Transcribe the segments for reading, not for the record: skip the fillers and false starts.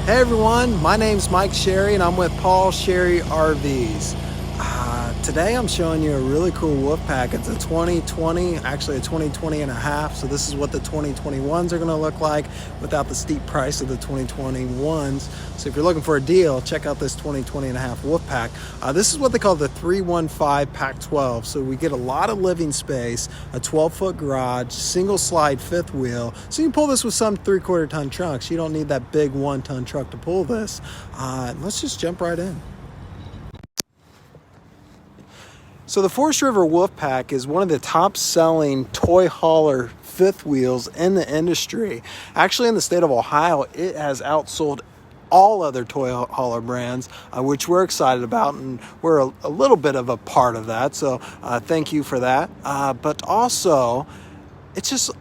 Hey everyone, my name's Mike Sherry and I'm with Paul Sherry RVs. Today I'm showing you a really cool wolf pack. It's a 2020, actually a 2020 and a half. So this is what the 2021s are gonna look like without the steep price of the 2021s. So if you're looking for a deal, check out this 2020 and a half wolf pack. This is what they call the 315Pack12. So we get a lot of living space, a 12-foot garage, single slide fifth wheel. So you can pull this with some 3/4 ton trucks. You don't need that big 1-ton truck to pull this. Let's just jump right in. So the Forest River Wolfpack is one of the top selling toy hauler fifth wheels in the industry. Actually, in the state of Ohio, it has outsold all other toy hauler brands, which we're excited about, and we're a little bit of a part of that. So thank you for that. But also, it's just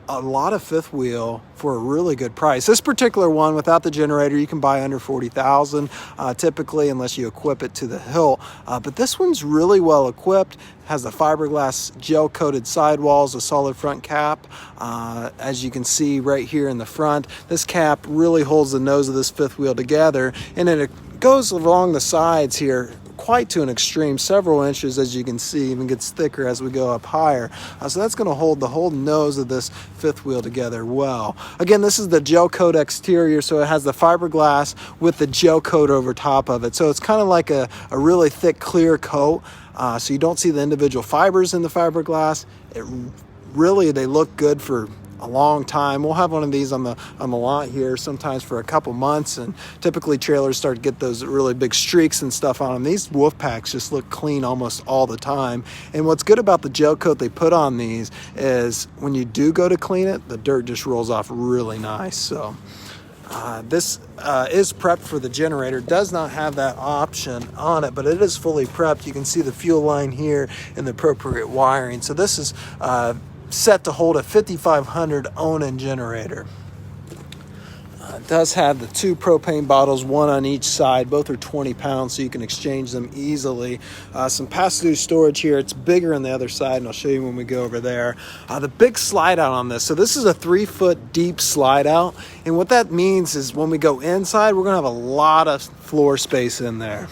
a lot of fifth wheel for a really good price. This particular one, without the generator, you can buy under $40,000 typically, unless you equip it to the hilt. But this one's really well equipped. Has the fiberglass gel coated sidewalls, a solid front cap. As you can see right here in the front, this cap really holds the nose of this fifth wheel together, and then it goes along the sides here quite to an extreme, several inches, as you can see, even gets thicker as we go up higher. So that's going to hold the whole nose of this fifth wheel together well. Again, this is the gel coat exterior, so it has the fiberglass with the gel coat over top of it. So it's kind of like a really thick, clear coat. So you don't see the individual fibers in the fiberglass. They look good for a long time. We'll have one of these on the lot here sometimes for a couple months, and typically trailers start to get those really big streaks and stuff on them. These wolf packs just look clean almost all the time. And what's good about the gel coat they put on these is when you do go to clean it, the dirt just rolls off really nice. So this is prepped for the generator. Does not have that option on it, but it is fully prepped. You can see the fuel line here and the appropriate wiring. So this is set to hold a 5500 Onan generator. It does have the 2 propane bottles, 1 on each side. Both are 20 pounds, so you can exchange them easily. Some pass-through storage here. It's bigger on the other side, and I'll show you when we go over there. The big slide out on this. So this is a 3-foot deep slide out, and what that means is when we go inside, we're going to have a lot of floor space in there.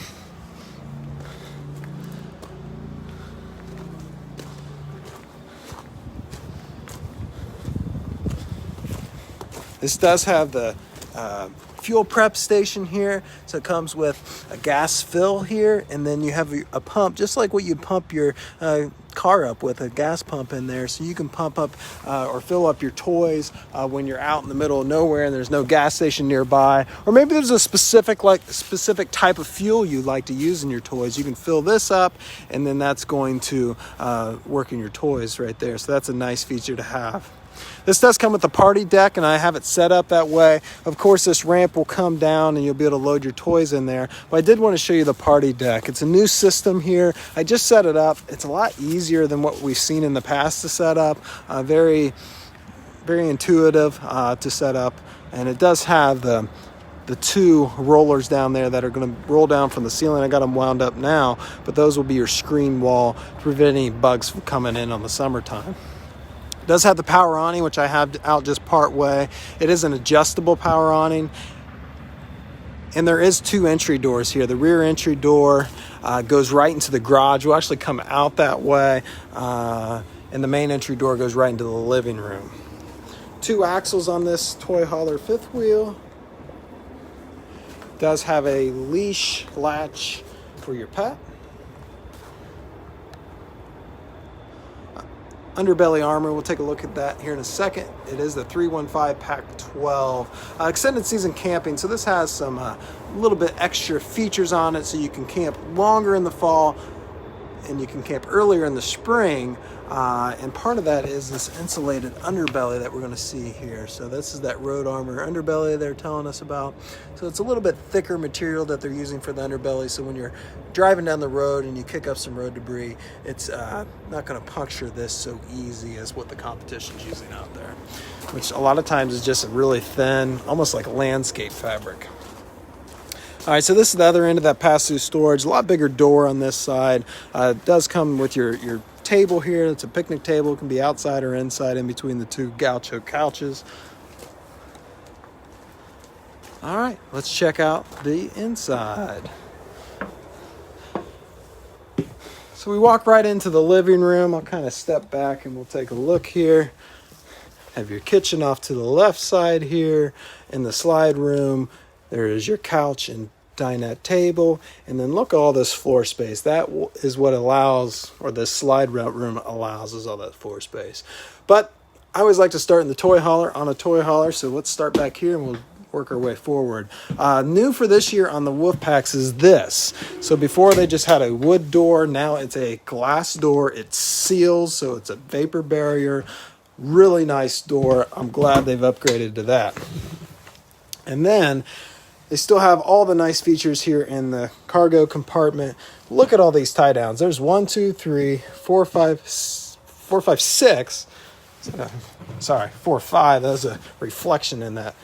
This does have the fuel prep station here, so it comes with a gas fill here, and then you have a pump, just like what you pump your car up with, a gas pump in there, so you can pump up or fill up your toys when you're out in the middle of nowhere and there's no gas station nearby, or maybe there's a specific type of fuel you'd like to use in your toys. You can fill this up, and then that's going to work in your toys right there. So that's a nice feature to have. This does come with a party deck, and I have it set up that way. Of course, this ramp will come down and you'll be able to load your toys in there. But I did want to show you the party deck. It's a new system here. I just set it up. It's a lot easier than what we've seen in the past to set up. Very, very intuitive to set up. And it does have the 2 rollers down there that are going to roll down from the ceiling. I got them wound up now, but those will be your screen wall to prevent any bugs from coming in on the summertime. It does have the power awning, which I have out just part way. It is an adjustable power awning. And there is 2 entry doors here. The rear entry door goes right into the garage. We'll actually come out that way. And the main entry door goes right into the living room. 2 axles on this toy hauler fifth wheel. It does have a leash latch for your pet. Underbelly armor, we'll take a look at that here in a second. It is the 315Pack12 extended season camping. So this has some little bit extra features on it, so you can camp longer in the fall and you can camp earlier in the spring. And part of that is this insulated underbelly that we're going to see here. So this is that road armor underbelly they're telling us about. So it's a little bit thicker material that they're using for the underbelly. So when you're driving down the road and you kick up some road debris, it's not going to puncture this so easy as what the competition's using out there, which a lot of times is just a really thin, almost like landscape fabric. All right, so this is the other end of that pass-through storage. A lot bigger door on this side. It does come with your table here. It's a picnic table. It can be outside or inside in between the 2 gaucho couches. All right, let's check out the inside. So we walk right into the living room. I'll kind of step back and we'll take a look here. Have your kitchen off to the left side here. In the slide room, there is your couch and dinette table. And then look at all this floor space. That is what allows, or this slide room allows, is all that floor space. But I always like to start in the toy hauler on a toy hauler. So let's start back here and we'll work our way forward. New for this year on the Wolfpacks is this. So before they just had a wood door, now it's a glass door. It seals, so it's a vapor barrier. Really nice door. I'm glad they've upgraded to that. And then they still have all the nice features here in the cargo compartment. Look at all these tie downs. There's 1, 2, 3, 4, 5, 6. Sorry, 4, 5. There's a reflection in that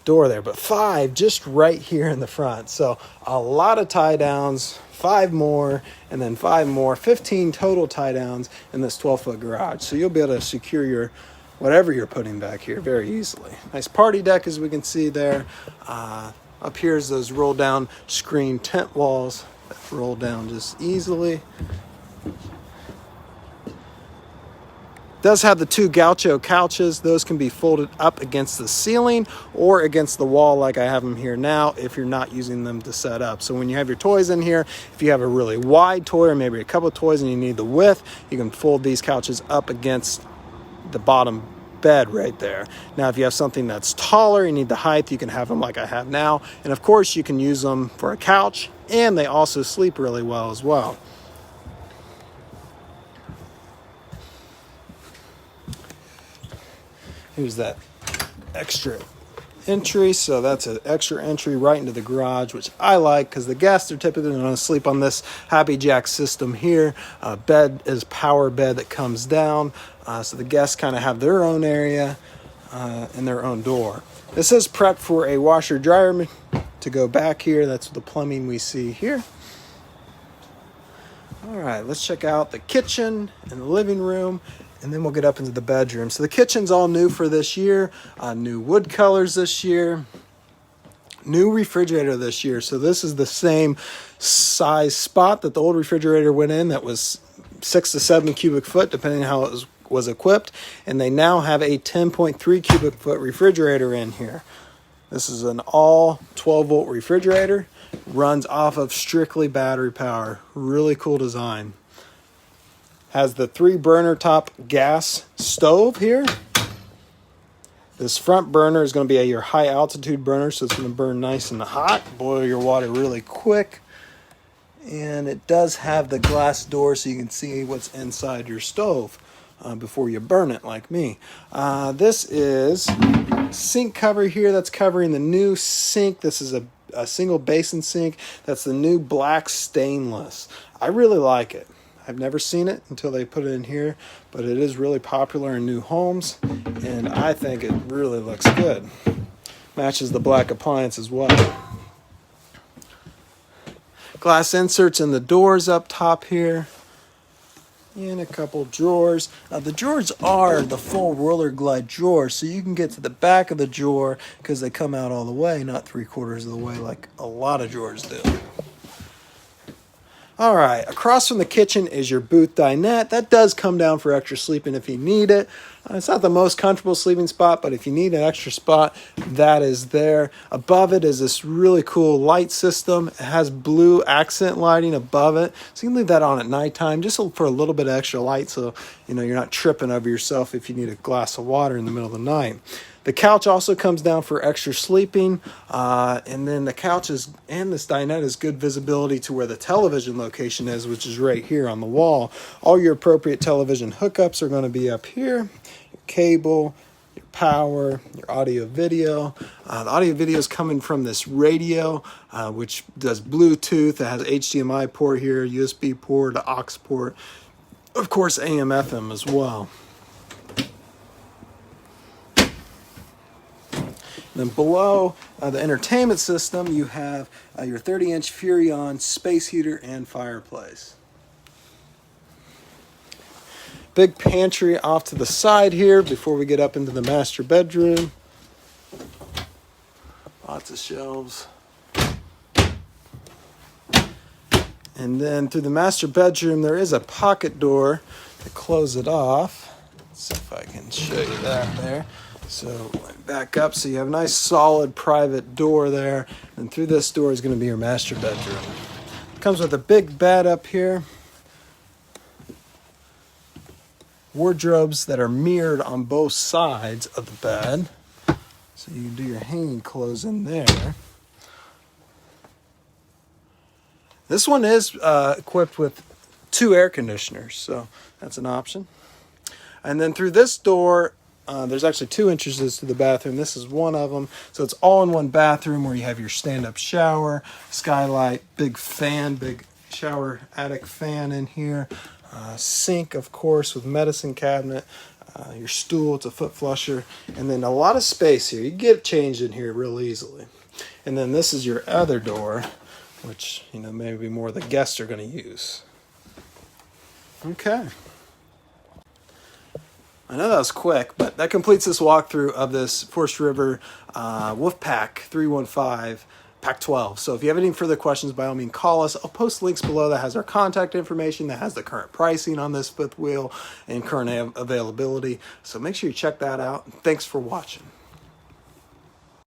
door there, but 5 just right here in the front. So a lot of tie downs, 5 more, and then 5 more, 15 total tie downs in this 12-foot garage. So you'll be able to secure your whatever you're putting back here very easily. Nice party deck, as we can see there. Up here is those roll down screen tent walls that roll down just easily. Does have the 2 gaucho couches. Those can be folded up against the ceiling or against the wall like I have them here now if you're not using them to set up. So when you have your toys in here, if you have a really wide toy or maybe a couple of toys and you need the width, you can fold these couches up against the bottom bed right there. Now if you have something that's taller, you need the height, you can have them like I have now. And of course you can use them for a couch, and they also sleep really well as well. Here's that extra entry. So that's an extra entry right into the garage, which I like because the guests are typically going to sleep on this Happy Jack system here. Bed is power bed that comes down. So the guests kind of have their own area and their own door. This is prepped for a washer dryer to go back here. That's the plumbing we see here. All right, let's check out the kitchen and the living room, and then we'll get up into the bedroom. So the kitchen's all new for this year. New wood colors this year. New refrigerator this year. So this is the same size spot that the old refrigerator went in. That was 6 to 7 cubic foot, depending on how it was equipped. And they now have a 10.3 cubic foot refrigerator in here. This is an all 12 volt refrigerator. Runs off of strictly battery power. Really cool design. Has the 3 burner top gas stove here. This front burner is going to be your high altitude burner, so it's going to burn nice and hot, boil your water really quick. And it does have the glass door so you can see what's inside your stove before you burn it like me. This is sink cover here that's covering the new sink. This is a single basin sink. That's the new black stainless. I really like it. I've never seen it until they put it in here, but it is really popular in new homes, and I think it really looks good. Matches the black appliance as well. Glass inserts in the doors up top here, and a couple drawers. Now the drawers are the full roller glide drawers, so you can get to the back of the drawer because they come out all the way, not 3/4 of the way like a lot of drawers do. All right, across from the kitchen is your booth dinette. That does come down for extra sleeping if you need it. It's not the most comfortable sleeping spot, but if you need an extra spot, that is there. Above it is this really cool light system. It has blue accent lighting above it, so you can leave that on at nighttime just for a little bit of extra light, so you're not tripping over yourself if you need a glass of water in the middle of the night. The couch also comes down for extra sleeping, and then the couches and this dinette is good visibility to where the television location is, which is right here on the wall. All your appropriate television hookups are going to be up here. Your cable, your power, your audio video. The audio video is coming from this radio, which does Bluetooth. It has HDMI port here, USB port, aux port, of course AM, FM as well. Then below the entertainment system, you have your 30-inch Furrion space heater and fireplace. Big pantry off to the side here before we get up into the master bedroom. Lots of shelves. And then through the master bedroom, there is a pocket door to close it off. Let's see if I can show you that there. So back up so you have a nice solid private door there. And through this door is going to be your master bedroom. It comes with a big bed up here. Wardrobes that are mirrored on both sides of the bed. So you can do your hanging clothes in there. This one is equipped with 2 air conditioners, so that's an option. And then through this door, there's actually 2 entrances to the bathroom. This is one of them. So it's all in one bathroom where you have your stand-up shower, skylight, big fan, big shower attic fan in here. Sink, of course, with medicine cabinet. Your stool, it's a foot flusher. And then a lot of space here. You can get changed in here real easily. And then this is your other door, which, maybe more the guests are going to use. Okay. I know that was quick, but that completes this walkthrough of this Forest River Wolfpack 315Pack12. So if you have any further questions, by all means, call us. I'll post links below that has our contact information, that has the current pricing on this fifth wheel and current availability. So make sure you check that out. Thanks for watching.